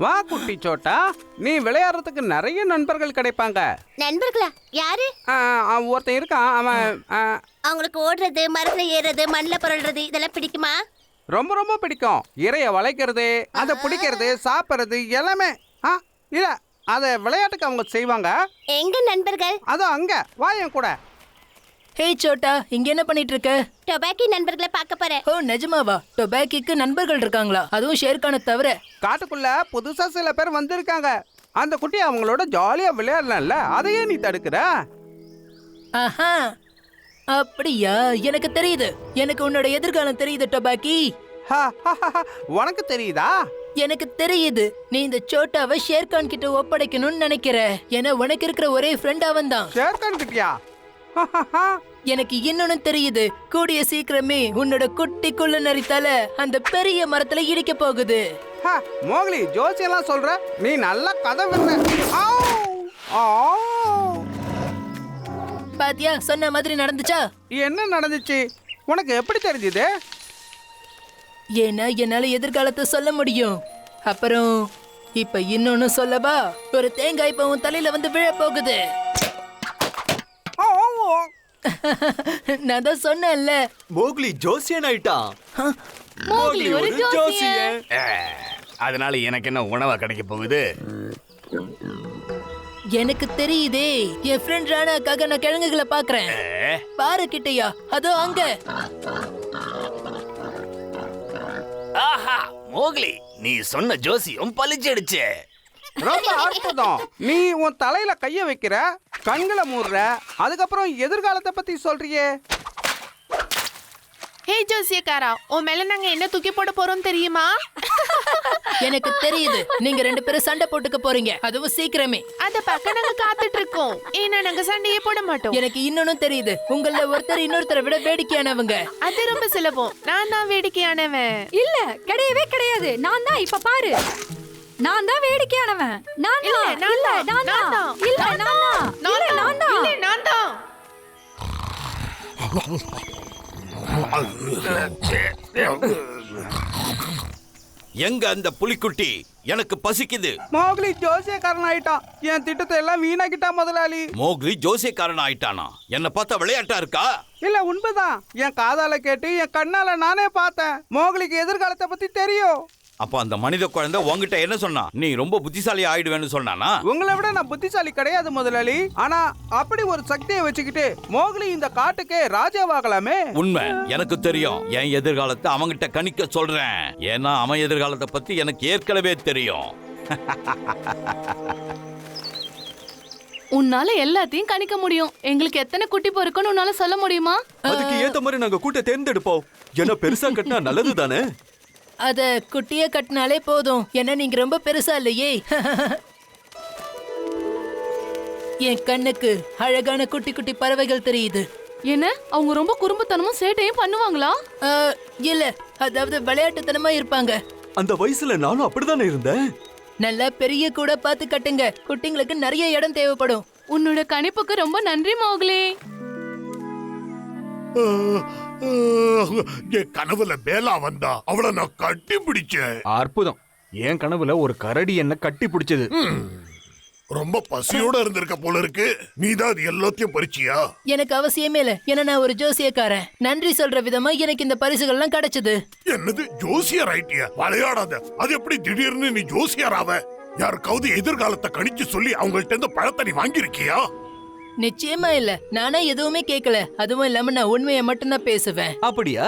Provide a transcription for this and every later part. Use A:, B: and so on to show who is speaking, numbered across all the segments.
A: வா குட்டி சோட்டா, நீ விளையாடுறதுக்கு நிறைய நண்பர்கள் கிடைப்பாங்க.
B: நண்பர்களா? யாரு?
A: ஒருத்தன் இருக்கான், அவன்
B: அவங்களுக்கு ஓடுறது, மரத்துல ஏறுறது, மண்ணில் புரள்றது இதெல்லாம் பிடிக்குமா?
A: ரொம்ப ரொம்ப பிடிக்கும். இறைய வளைக்கிறது, அதை பிடிக்கிறது, சாப்பிட்றது எல்லாமே. இல்ல, அதை விளையாட்டுக்கு அவங்க செய்வாங்க.
B: எங்க நண்பர்கள்?
A: அதோ அங்க, வா என் கூட.
C: ஹே சோட்டா, இங்க என்ன பண்ணிட்டு இருக்க?
B: டொபாக்கி நண்பர்களை பார்க்க போறேன்.
C: ஓ நிஜமாவா? டொபாக்கிக்கு நண்பர்கள் இருக்காங்களா? அதுவும் ஷேர்கானை தவிர?
A: காட்டுக்குள்ள புதுசா சில பேர் வந்திருக்காங்க. அந்த குட்டி அவங்களோட ஜாலியா விளையாடலாம்ல, அதையே நீ தடுக்கிற?
C: ஆஹா, அப்படியா? எனக்கு தெரியுது. எனக்கு உன்னோட எதிர்காலம் தெரியுது டொபாக்கி.
A: உனக்கு தெரியுதா?
C: எனக்கு தெரியுது. நீ இந்த சோட்டாவை ஷேர்கான் கிட்ட ஒப்படைக்கணும்னு நினைக்கிற. ஏன்னா உனக்கு இருக்கிற ஒரே ஃப்ரெண்ட் அவன் தான்.
A: ஷேர்கான் கிட்டியா?
C: எனக்கு இன்னொன்னு தெரியுது. கூடிய சீக்கிரமே உன்னோட குட்டி குள்ள நரித்தால அந்த பெரிய மரத்துல இடிக்க போகுது.
A: மோக்லி, ஜோசியெல்லாம் சொல்ற, நீ நல்ல கதை விடுற.
C: பாத்தியா, சொன்ன மாதிரி நடந்துச்சா?
A: என்ன நடந்துச்சு? உனக்கு எப்படி தெரிஞ்சது?
C: ஏன்னா என்னால எதிர்காலத்தை சொல்ல முடியும். அப்புறம் இப்ப இன்னொன்னு சொல்லவா? ஒரு தேங்காய் இப்ப உன் தலையில வந்து விழ போகுது. நான் தான் சொன்னேன்ல.
D: மோக்லி ஜோசியன் ஆயிட்டான்.
E: மோக்லி ஒரு ஜோசியன்.
F: அதனால எனக்கு என்ன உணவா கிடைக்க போகுது?
C: எனக்கு தெரியுதே. என் ஃப்ரெண்ட் ராணாக்காக நான் கிழங்குகளை பாக்குறேன். பாரு கிட்டையா, அதோ அங்க.
F: ஆஹா, மோக்லி, நீ சொன்ன ஜோசியம் பலிச்சிடுச்சு.
A: ரொம்ப அற்புதம். நீ உன் தலையில கைய வைக்கிற, கண்களை மூடுற, அதுக்கப்புறம் எதிர்காலத்தை பத்தி சொல்றியே.
E: ஹே ஜோசியக்காரா, உன் மேல நாங்க என்ன தூக்கி போட போறோம் தெரியுமா?
C: எனக்கு தெரியுது. நீங்க ரெண்டு பேரும் சண்டை போட்டுக்க போறீங்க, அதுவும் சீக்கிரமே.
E: அத பக்கம் நாங்க காத்துட்டு இருக்கோம். ஏன்னா நாங்க சண்டையே போட மாட்டோம்.
C: எனக்கு இன்னொன்னும் தெரியுது. உங்கள ஒருத்தர் இன்னொருத்தரை விட வேடிக்கையானவங்க.
E: அது ரொம்ப சுலபம். நான் தான் வேடிக்கையானவன்.
G: இல்ல, கிடையவே கிடையாது. நான் தான். இப்ப பாரு, நான் தான் வேடிக்கையானவன். நான்
E: இல்ல,
G: தான்.
E: நான்
G: இல்ல,
E: தான்.
G: நான்
E: நான்
G: தான்.
E: தான்.
G: இல்ல, நான் தான். இல்ல, நான் தான்.
E: இல்ல, நான் தான்.
D: எங்க அந்த புலிக்குட்டி? எனக்கு பசிக்குது.
A: மோக்லி ஜோசியக்காரன் ஆயிட்டான். என் திட்டத்தை எல்லாம் வீணாக்கிட்டா முதலாளி.
D: மோக்லி ஜோசியக்காரன் ஆயிட்டானா? என்ன பார்த்தா விளையாட்டா இருக்கா?
A: இல்ல, உண்மைதான். என் காதால கேட்டு என் கண்ணால நானே பார்த்தேன். மோக்லிக்கு எதிர்காலத்தை பத்தி தெரியும்.
D: அப்ப அந்த மனித குழந்தை உங்ககிட்ட என்ன சொன்னா? நீ ரொம்ப புத்திசாலி ஆயிடுவேன்னு சொன்னானா?
A: உங்களை விட நான் புத்திசாலி கிடையாது முதலாளி. ஆனா அப்படி ஒரு சக்தியை வச்சுக்கிட்டு மோக்லி இந்த காட்டுக்கே ராஜாவாகலாமே.
D: உண்மை எனக்கு தெரியும். என் எதிர்காலத்தை அவங்கிட்ட கணிக்க சொல்றேன். ஏன்னா அவன் எதிர்காலத்தை பத்தி எனக்கு ஏற்கனவே தெரியும்.
H: உன்னால எல்லாத்தையும் கணிக்க முடியும். எங்களுக்கு எத்தனை குட்டி பொறுக்குன்னு உன்னால சொல்ல முடியுமா?
I: அதுக்கு ஏத்த மாதிரி நாங்க கூட்ட தேர்ந்தெடுப்போம். ஏன்னா பெருசா கட்டினா நல்லது தானே.
C: அத குட்டிய கட்டினாலே போதும். ஏன்னா நீங்க ரொம்ப பெருசா இல்லையே. என் கண்ணுக்கு அழகான குட்டி குட்டி பறவைகள் தெரியுது.
H: என்ன, அவங்க ரொம்ப குறும்புத்தனமும் சேட்டையும் பண்ணுவாங்களா?
C: இல்ல, அதாவது விளையாட்டுத்தனமா இருப்பாங்க.
I: அந்த வயசுல நானும் அப்படிதானே இருந்தேன்.
C: நல்லா பெரிய கூட பார்த்து கட்டுங்க. குட்டிங்களுக்கு நிறைய இடம் தேவைப்படும்.
H: உன்னோட கணிப்புக்கு ரொம்ப நன்றி மோக்லி.
J: என் கனவுல பேலா வந்தா, அவளை நான் கட்டி பிடிச்சேன்.
F: அற்புதம். என் கனவுல ஒரு கரடி என்ன கட்டி பிடிச்சது.
J: ரொம்ப பசியோட இருந்திருக்க போல இருக்கு. நீதான் அது எல்லாத்தையும் பறிச்சியா?
C: எனக்கு அவசியமே இல்ல. ஏன்னா நான் ஒரு ஜோசியக்காரன். நன்றி சொல்ற விதமா எனக்கு இந்த பரிசுகள்லாம் கிடைச்சது.
J: என்னது, ஜோசியர் ஆயிட்டியா? விளையாடாத. அது எப்படி திடீர்னு நீ ஜோசியர் ஆவ? யாருக்காவது எதிர்காலத்தை கணிச்சு சொல்லி அவங்கள்ட்ட இருந்து பழத்தை நீ வாங்கிருக்கியா?
C: நிச்சயமா இல்ல. நானே எதுவுமே கேட்கல. அதுவும் இல்லாம நான் உண்மையை மட்டும்தான் பேசுவேன்.
I: அப்படியா?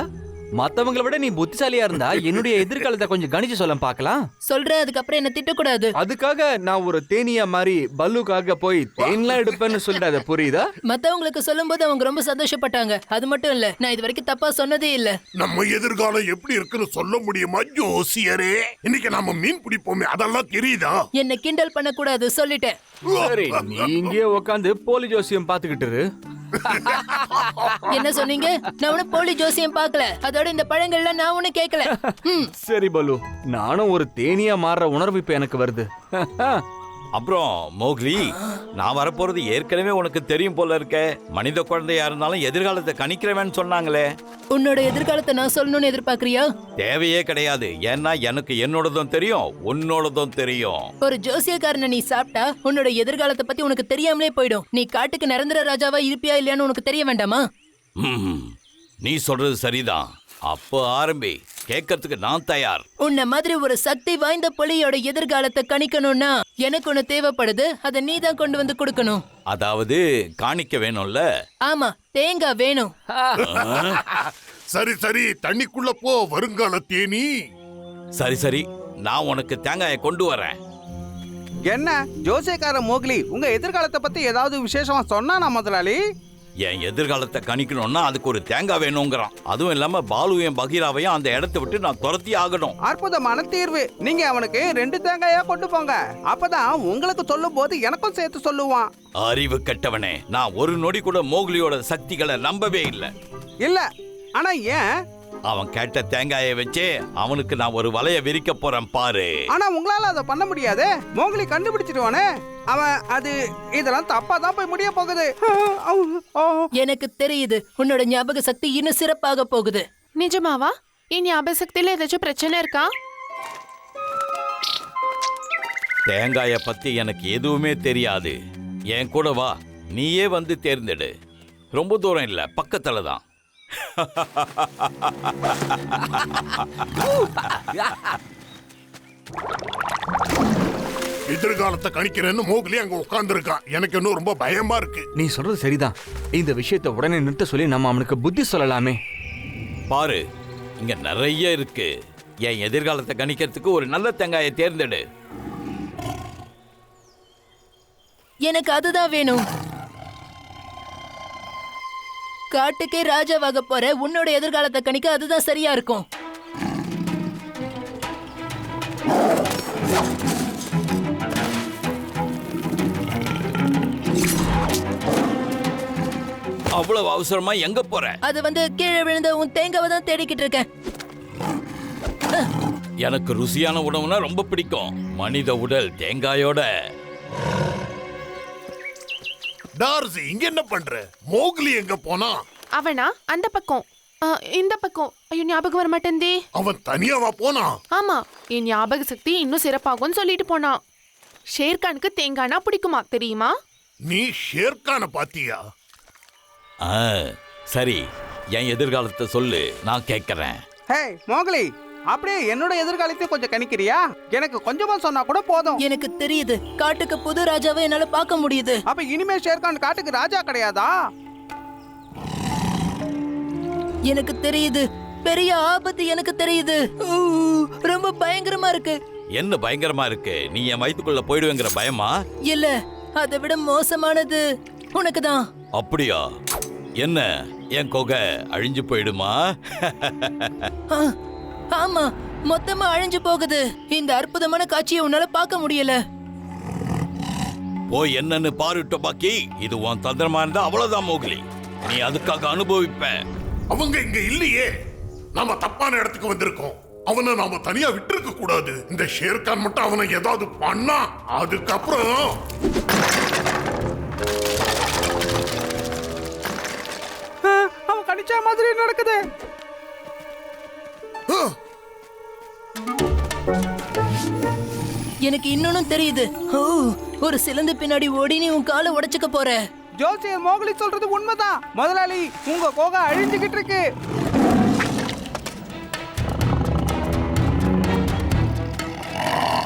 I: மத்தவங்களை விட நீ புத்திசாலியா இருந்தா என்னுடைய எதிர்காலத்தை கொஞ்சம் கணிச்சு சொல்ல பாக்கலாம்.
C: சொல்றேன், அதுக்கப்புறம் என்ன திட்டக்கூடாது.
I: அதுக்காக நான் ஒரு தேனியா மாதிரி பல்லுக்காக போய் தேன்லாம் எடுப்பேன்னு சொல்லிடாத, புரியுதா?
C: மத்தவங்களுக்கு சொல்லும் போது அவங்க ரொம்ப சந்தோஷப்பட்டாங்க. அது மட்டும் இல்ல, நான் இது வரைக்கும் தப்பா சொன்னதே இல்ல.
J: நம்ம எதிர்காலம் எப்படி இருக்குன்னு சொல்ல முடியுமா ஜோசியரே? இன்னைக்கு நாம மீன் பிடிப்போமே, அதெல்லாம் தெரியுதா?
C: என்ன கிண்டல் பண்ண கூடாது, சொல்லிட்டேன்.
I: சரி, நீ இங்கே உட்காந்து போலி ஜோசியம் பாத்துக்கிட்டு.
C: என்ன சொன்னீங்க? நான் ஒன்னும் போலி ஜோசியம் பார்க்கல. அதோட இந்த பழங்கள்ல நான் ஒன்னும் கேட்கல.
I: சரி பலு, நானும் ஒரு தேனியா மாறுற உணர்வு இப்ப எனக்கு வருது.
D: அப்புறம் மோக்லி, நான் வரப்போறது ஏற்கனவே உனக்கு தெரியும் போல இருக்க. மனித குழந்தையா இருந்தாலும் எதிர்காலத்தை கணிக்கிறவன்னு சொன்னாங்களே.
C: உன்னோட எதிர்காலத்தை நான் சொல்லணும்னு எதிர்பார்க்கறியா?
D: தேவையே கிடையாது. ஏன்னா எனக்கு என்னோடதும் தெரியும், உன்னோடதும் தெரியும்.
C: ஒரு ஜோசியக்காரனை நீ சாப்பிட்டா உன்னோட எதிர்காலத்தை பத்தி உனக்கு தெரியாமலே போயிடும். நீ காட்டுக்கு நிரந்தர ராஜாவா இருப்பியா இல்லையான்னு உனக்கு தெரிய வேண்டாமா?
D: நீ சொல்றது சரிதான். அப்போ ஆரம்பி, கேட்கறதுக்கு நான் தயார்.
C: உன்ன மாதிரி ஒரு சக்தி வாய்ந்த புலியோட எதிர்காலத்தை கணிக்கணும்னா எனக்கு ஒண்ணு தேவைப்படுது. அதை நீ தான் கொண்டு வந்து கொடுக்கணும்.
D: அதாவது காணிக்க வேணும்ல?
C: ஆமா, தேங்காய் வேணும்.
J: சரி சரி, தண்ணிக்குள்ள போ வருங்கால தேனி.
D: சரி சரி, நான் உனக்கு தேங்காயை கொண்டு வரேன்.
A: என்ன ஜோசியக்கார மோக்லி, உங்க எதிர்காலத்தை பத்தி ஏதாவது விசேஷமா சொன்னானா முதலாளி?
D: என் எதிர்காலத்தை கணிக்கணும்னா அதுக்கு ஒரு தேங்காய் வேணுங்கிறான். அதுவும் இல்லாம பாலுவையும் பகீராவையும் அந்த இடத்தை விட்டு நான் துரத்தி ஆகணும்.
A: அற்புதமான தீர்வு. நீங்க அவனுக்கு 2 தேங்காயா கொண்டு போங்க. அப்பதான் உங்களுக்கு சொல்லும் போது எனக்கும் சேர்த்து சொல்லுவான்.
D: அறிவு கெட்டவனே, நான் ஒரு நொடி கூட மோக்லியோட சக்திகளை நம்பவே இல்லை.
A: இல்ல, ஆனா ஏன்?
D: அவன் கேட்ட தேங்காயை வச்சே அவனுக்கு நான் ஒரு வலைய விரிக்க போறேன் பாரு.
A: ஆனா உங்களால அதை பண்ண முடியாது. மோக்லி கண்டுபிடிச்சிடுவானே. அவன் அது இதெல்லாம் தப்பா தான் போய் முடிய போகுது.
C: எனக்கு தெரியுது, உன்னோட ஞாபக சக்தி இன்னும் சிறப்பாக போகுது.
E: நிஜமாவா? என் ஞாபக சக்தியில ஏதாச்சும் பிரச்சனை இருக்கா?
D: தேங்காய பத்தி எனக்கு எதுவுமே தெரியாது. என் கூட வா, நீயே வந்து தேர்ந்தெடு. ரொம்ப தூரம் இல்ல, பக்கத்துல தான்.
J: எதிர்காலத்தை கணிக்கிறேன்னு மோக்லி அங்க உட்கார்ந்து இருக்கான். எனக்கு இன்னும் ரொம்ப பயமா இருக்கு.
F: நீ சொல்றது சரிதான். இந்த விஷயத்தை உடனே நிறுத்த சொல்லி நம்ம அவனுக்கு புத்தி சொல்லலாமே.
D: பாரு, இங்க நிறைய இருக்கு. என் எதிர்காலத்தை கணிக்கிறதுக்கு ஒரு நல்ல தேங்காயை தேர்ந்தெடு.
C: எனக்கு அதுதான் வேணும். காட்டுக்கே ராஜாவாக போற உன்னோட எதிர்காலத்தை கணிக்க அதுதான் சரியா இருக்கும்.
D: அவ்வளவு அவசரமா எங்க போற?
C: அது வந்து கீழே விழுந்த உன் தேங்காவை தான் தேடிக்கிட்டு இருக்கேன்.
D: எனக்கு ருசியான உணவுனா ரொம்ப பிடிக்கும். மனித உடல் தேங்காயோட.
J: டார்சி, இங்க என்ன பண்ற? மோக்லி எங்க போனா?
E: அவனா அந்த பக்கம், இந்த பக்கம். ஐயோ, ஞாபகம் வர மாட்டேந்தே.
J: அவன் தனியாவா போனா?
E: ஆமா, என் ஞாபக சக்தி இன்னும் சிறப்பாகும்னு சொல்லிட்டு போனான். ஷேர்கானுக்கு தேங்கானா பிடிக்குமா தெரியுமா?
J: நீ ஷேர்கான பாத்தியா?
D: சரி, என் எதிர்காலத்தை சொல்லு, நான் கேட்கறேன்.
A: ஹே மோக்லி, அப்படியே என்னோட எதிர்காலத்தை கொஞ்சம் கணிக்கிறியா? எனக்கு கொஞ்சமா சொன்னா கூட போதும்.
C: எனக்கு தெரியுது, காட்டுக்கு புது ராஜாவை என்னால பார்க்க முடியுது.
A: அப்ப இனிமே ஷேர்கான் காட்டுக்கு ராஜா கிடையாதா?
C: எனக்கு தெரியுது, பெரிய ஆபத்து எனக்கு தெரியுது. ரொம்ப பயங்கரமா இருக்கு.
D: என்ன பயங்கரமா இருக்கு? நீ என் வயித்துக்குள்ள போயிடுவேங்கிற பயமா?
C: இல்ல, அதை விட மோசமானது உனக்கு தான்.
D: அப்படியா? என்ன, என் கொகை அழிஞ்சு போயிடுமா?
C: ஆமா, மொத்தமா அழிஞ்சு போகுது. இந்த அற்புதமான காட்சியை உன்னால பார்க்க முடியல.
D: போய் என்னன்னு பாரு டோபாக்கி. இது உன் தந்திரமா இருந்தா அவ்வளவுதான் மோக்லி. நீ அதுக்காக அனுபவிப்ப.
J: அவங்க இங்க இல்லையே. நாம தப்பான இடத்துக்கு வந்திருக்கோம். அவனை நாம தனியா விட்டுருக்க கூடாது. இந்த ஷேர்கான் மட்டும் அவனை ஏதாவது பண்ணா அதுக்கப்புறம்
A: அவன் கணிச்ச மாதிரி நடக்குது.
C: எனக்கு இன்னொன்னும் தெரியுது. ஒரு சிலந்து பின்னாடி ஓடி நீ உன் காலை உடைச்சுக்க போற.
A: ஜோசியர் மோக்லி சொல்றது உண்மைதான். முதலாளி, உங்க கோகை அழிஞ்சுகிட்டு இருக்கு.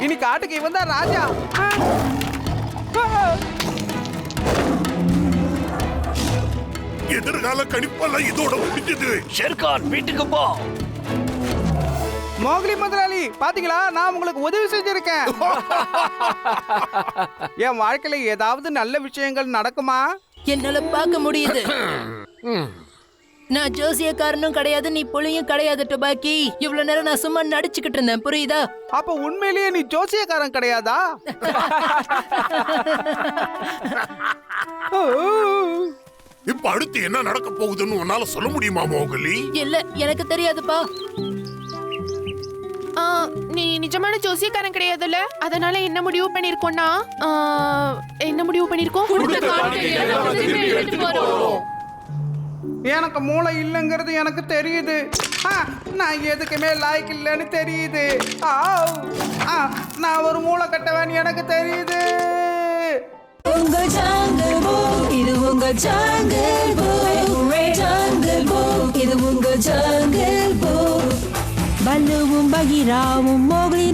A: இனி காட்டுக்கு இவன் தான் ராஜா.
J: எதிர்கால கணிப்பெல்லாம் இதோட முடிஞ்சது.
D: ஷேர்கான், வீட்டுக்கு போ.
A: மோக்லி முதலாளி, பாத்தீங்களா, நான் உங்களுக்கு உதவி செஞ்சிருக்கேன். என் வாழ்க்கையில ஏதாவது நல்ல விஷயங்கள் நடக்குமா?
C: என்னால பார்க்க முடியுது. நான் ஜோசியக்காரனும் கிடையாது, நீ புலியும் கிடையாது டோபாக்கி. இவ்வளவு நேரம் நான் சும்மா நடிச்சுக்கிட்டு இருந்தேன், புரியுதா?
A: அப்ப உண்மையிலேயே நீ ஜோசியக்காரன் கிடையாதா?
J: இப்ப அடுத்து என்ன நடக்க போகுதுன்னு உன்னால சொல்ல முடியுமா மோகலி?
C: இல்ல, எனக்கு தெரியாதுப்பா.
E: நீ நிஜமான ஜோசியக்காரன் கிடையாதுல்ல, அதனால என்ன முடிவு பண்ணிருக்கோம்னா என்ன முடிவு பண்ணிருக்கோம்?
A: எனக்கு மூளை இல்லைங்கிறது எனக்கு தெரியுது. நான் எதுக்குமே லாய்க்கு இல்லைன்னு தெரியுது. நான் ஒரு மூளை கட்டவன் எனக்கு தெரியுது.
K: உங்க ஜாங்கிள் புக், இது உங்க ஜாங்கிள் புக். ஜாங்கிள் புக், இது உங்க ஜாங்கிள் புக். பல்லுவும் பகிராவும் மோகினி